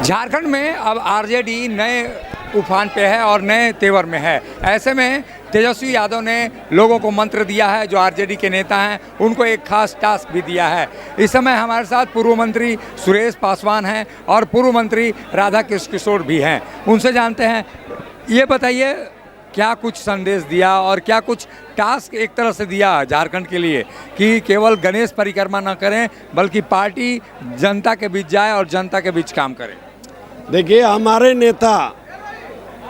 झारखंड में अब आरजेडी नए उफान पे है और नए तेवर में है। ऐसे में तेजस्वी यादव ने लोगों को मंत्र दिया है, जो आरजेडी के नेता हैं उनको एक खास टास्क भी दिया है। इस समय हमारे साथ पूर्व मंत्री सुरेश पासवान हैं और पूर्व मंत्री राधा कृष्ण किशोर भी हैं। उनसे जानते हैं, ये बताइए क्या कुछ संदेश दिया और क्या कुछ टास्क एक तरह से दिया झारखंड के लिए कि केवल गणेश परिक्रमा न करें बल्कि पार्टी जनता के बीच जाए और जनता के बीच काम करे। देखिए, हमारे नेता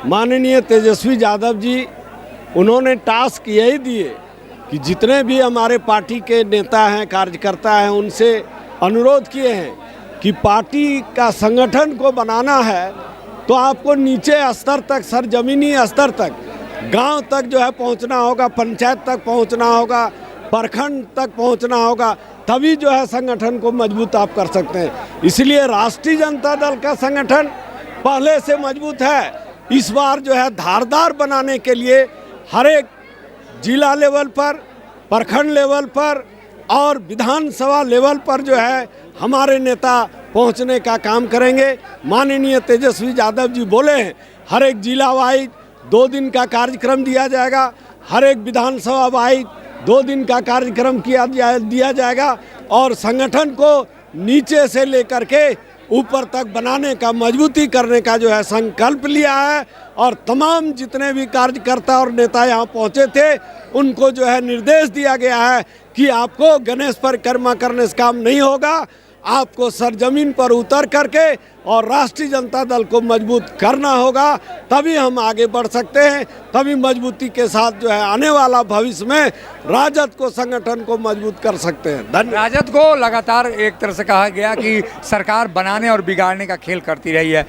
माननीय तेजस्वी यादव जी, उन्होंने टास्क यही दिए कि जितने भी हमारे पार्टी के नेता हैं, कार्यकर्ता हैं, उनसे अनुरोध किए हैं कि पार्टी का संगठन को बनाना है तो आपको नीचे स्तर तक, सरजमीनी स्तर तक, गांव तक जो है पहुंचना होगा, पंचायत तक पहुंचना होगा, प्रखंड तक पहुंचना होगा, तभी जो है संगठन को मजबूत आप कर सकते हैं। इसलिए राष्ट्रीय जनता दल का संगठन पहले से मजबूत है। इस बार जो है धारदार बनाने के लिए हर एक जिला लेवल पर, प्रखंड लेवल पर और विधानसभा लेवल पर जो है हमारे नेता पहुंचने का काम करेंगे। माननीय तेजस्वी यादव जी बोले हैं, हर एक जिला वाइज 2 दिन का कार्यक्रम दिया जाएगा, हर एक विधानसभा वाइज 2 दिन का कार्यक्रम दिया जाएगा और संगठन को नीचे से लेकर के ऊपर तक बनाने का, मजबूती करने का जो है संकल्प लिया है। और तमाम जितने भी कार्यकर्ता और नेता यहाँ पहुँचे थे उनको जो है निर्देश दिया गया है कि आपको गणेश परिक्रमा करने से काम नहीं होगा, आपको सरजमीन पर उतर करके और राष्ट्रीय जनता दल को मजबूत करना होगा, तभी हम आगे बढ़ सकते हैं। तभी मजबूती के साथ जो है आने वाला भविष्य में राजद को, संगठन को मजबूत कर सकते हैं। धन्यवाद। राजद को लगातार एक तरह से कहा गया कि सरकार बनाने और बिगाड़ने का खेल करती रही है।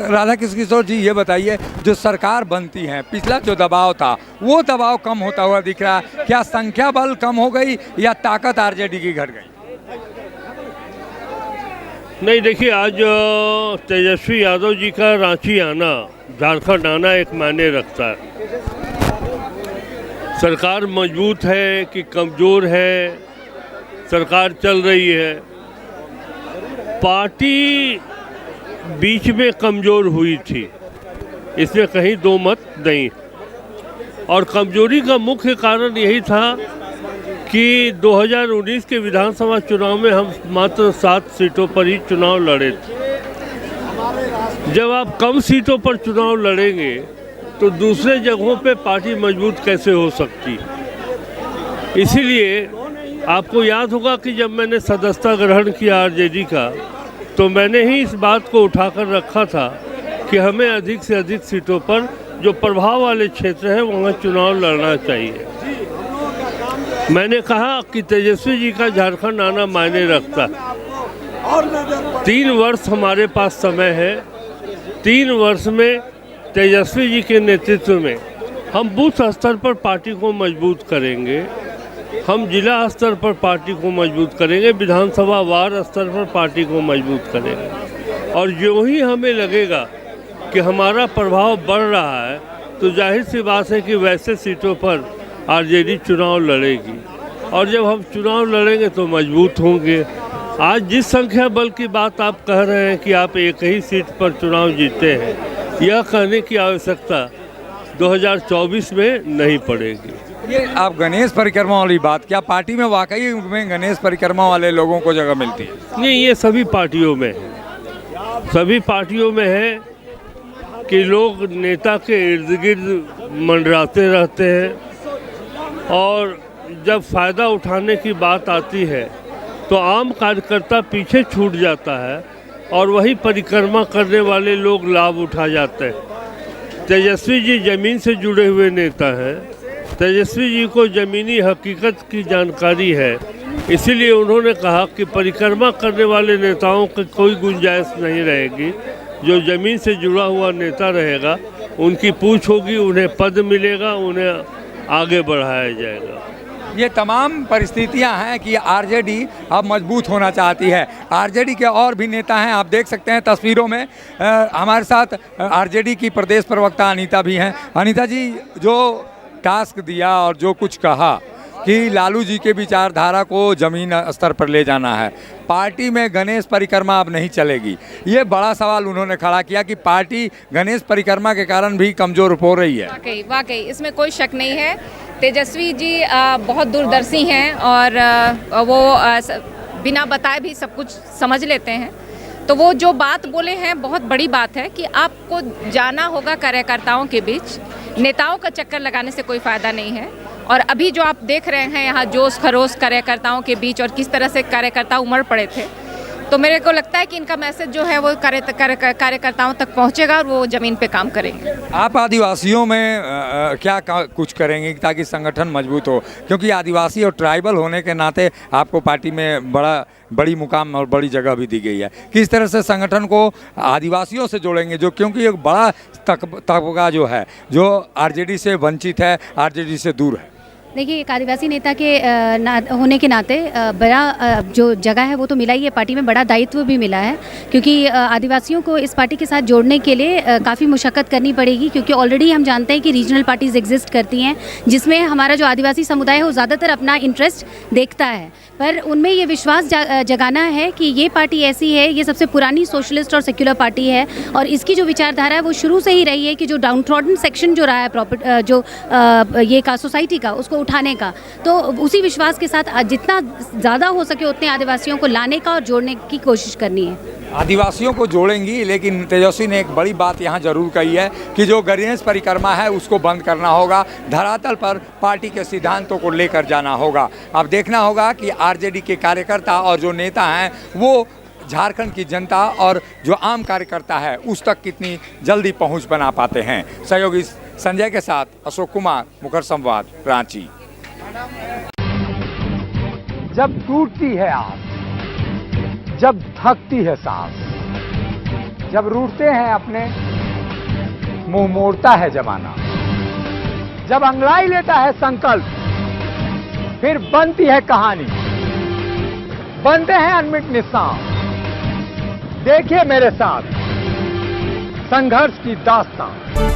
राधा कृष्ण किशोर जी, ये बताइए, जो सरकार बनती है, पिछला जो दबाव था वो दबाव कम होता हुआ दिख रहा है, क्या संख्या बल कम हो गई या ताकत आरजेडी की घट गई? नहीं, देखिए, आज तेजस्वी यादव जी का रांची आना, झारखंड आना एक मायने रखता है। सरकार मजबूत है कि कमज़ोर है, सरकार चल रही है। पार्टी बीच में कमज़ोर हुई थी, इसमें कहीं दो मत नहीं। और कमज़ोरी का मुख्य कारण यही था कि 2019 के विधानसभा चुनाव में हम मात्र 7 सीटों पर ही चुनाव लड़े थे। जब आप कम सीटों पर चुनाव लड़ेंगे तो दूसरे जगहों पे पार्टी मजबूत कैसे हो सकती। इसीलिए आपको याद होगा कि जब मैंने सदस्यता ग्रहण किया आरजेडी का, तो मैंने ही इस बात को उठाकर रखा था कि हमें अधिक से अधिक सीटों पर जो प्रभाव वाले क्षेत्र हैं वहाँ चुनाव लड़ना चाहिए। मैंने कहा कि तेजस्वी जी का झारखंड आना मायने रखता है। 3 वर्ष हमारे पास समय है। 3 वर्ष में तेजस्वी जी के नेतृत्व में हम बूथ स्तर पर पार्टी को मजबूत करेंगे, हम जिला स्तर पर पार्टी को मजबूत करेंगे, विधानसभा वार स्तर पर पार्टी को मजबूत करेंगे। और जो ही हमें लगेगा कि हमारा प्रभाव बढ़ रहा है तो जाहिर सी बात है कि वैसे सीटों पर आरजेडी चुनाव लड़ेगी। और जब हम चुनाव लड़ेंगे तो मजबूत होंगे। आज जिस संख्या बल की बात आप कह रहे हैं कि आप एक ही सीट पर चुनाव जीते हैं, यह कहने की आवश्यकता 2024 में नहीं पड़ेगी। ये आप गणेश परिक्रमा वाली बात, क्या पार्टी में वाकई में गणेश परिक्रमा वाले लोगों को जगह मिलती है? नहीं, ये सभी पार्टियों में है। सभी पार्टियों में है कि लोग नेता के इर्द गिर्द मंडराते रहते हैं और जब फ़ायदा उठाने की बात आती है तो आम कार्यकर्ता पीछे छूट जाता है और वही परिक्रमा करने वाले लोग लाभ उठा जाते हैं। तेजस्वी जी ज़मीन से जुड़े हुए नेता हैं। तेजस्वी जी को ज़मीनी हकीकत की जानकारी है, इसीलिए उन्होंने कहा कि परिक्रमा करने वाले नेताओं की कोई गुंजाइश नहीं रहेगी। जो ज़मीन से जुड़ा हुआ नेता रहेगा उनकी पूछ होगी, उन्हें पद मिलेगा, उन्हें आगे बढ़ाया जाएगा। ये तमाम परिस्थितियां हैं कि आरजेडी अब मजबूत होना चाहती है। आरजेडी के और भी नेता हैं, आप देख सकते हैं तस्वीरों में। हमारे साथ आरजेडी की प्रदेश प्रवक्ता अनीता भी हैं। अनीता जी, जो टास्क दिया और जो कुछ कहा, कि लालू जी के विचारधारा को ज़मीन स्तर पर ले जाना है। पार्टी में गणेश परिक्रमा अब नहीं चलेगी। ये बड़ा सवाल उन्होंने खड़ा किया कि पार्टी गणेश परिक्रमा के कारण भी कमज़ोर हो रही है। वाकई इसमें कोई शक नहीं है। तेजस्वी जी बहुत दूरदर्शी हैं और वो बिना बताए भी सब कुछ समझ लेते हैं। तो वो जो बात बोले हैं बहुत बड़ी बात है कि आपको जाना होगा कार्यकर्ताओं के बीच। नेताओं का चक्कर लगाने से कोई फ़ायदा नहीं है। और अभी जो आप देख रहे हैं यहाँ जोश खरोश कार्यकर्ताओं के बीच और किस तरह से कार्यकर्ता उमड़ पड़े थे, तो मेरे को लगता है कि इनका मैसेज जो है वो कार्यकर्ताओं तक पहुँचेगा और वो ज़मीन पे काम करेंगे। आप आदिवासियों में क्या कुछ करेंगे ताकि संगठन मजबूत हो, क्योंकि आदिवासी और ट्राइबल होने के नाते आपको पार्टी में बड़ी मुकाम और बड़ी जगह भी दी गई है। किस तरह से संगठन को आदिवासियों से जोड़ेंगे, जो क्योंकि एक बड़ा तबका जो है जो आरजेडी से वंचित है, आरजेडी से दूर है। देखिए, एक आदिवासी नेता के होने के नाते बड़ा जो जगह है वो तो मिला ही है, पार्टी में बड़ा दायित्व भी मिला है, क्योंकि आदिवासियों को इस पार्टी के साथ जोड़ने के लिए काफ़ी मुशक्क़त करनी पड़ेगी, क्योंकि ऑलरेडी हम जानते हैं कि रीजनल पार्टीज़ एग्जिस्ट करती हैं जिसमें हमारा जो आदिवासी समुदाय है वो ज़्यादातर अपना इंटरेस्ट देखता है। पर उनमें ये विश्वास जगाना है कि ये पार्टी ऐसी है, ये सबसे पुरानी सोशलिस्ट और सेक्युलर पार्टी है और इसकी जो विचारधारा है वो शुरू से ही रही है कि जो डाउन ट्रॉडन सेक्शन जो रहा है ये का सोसाइटी का, उसको उठाने का। तो उसी विश्वास के साथ जितना ज़्यादा हो सके उतने आदिवासियों को लाने का और जोड़ने की कोशिश करनी है। आदिवासियों को जोड़ेंगी, लेकिन तेजस्वी ने एक बड़ी बात यहाँ जरूर कही है कि जो गणेश परिक्रमा है उसको बंद करना होगा, धरातल पर पार्टी के सिद्धांतों को लेकर जाना होगा। अब देखना होगा कि आरजेडी के कार्यकर्ता और जो नेता हैं वो झारखंड की जनता और जो आम कार्यकर्ता है उस तक कितनी जल्दी पहुँच बना पाते हैं। सहयोगी संजय के साथ अशोक कुमार, मुखर संवाद, रांची। जब टूटती है आस, जब थकती है सांस, जब रूठते हैं अपने, मुंह मोड़ता है जमाना, जब अंगड़ाई लेता है संकल्प, फिर बनती है कहानी, बनते हैं अनमिट निशान। देखिए मेरे साथ संघर्ष की दास्तान।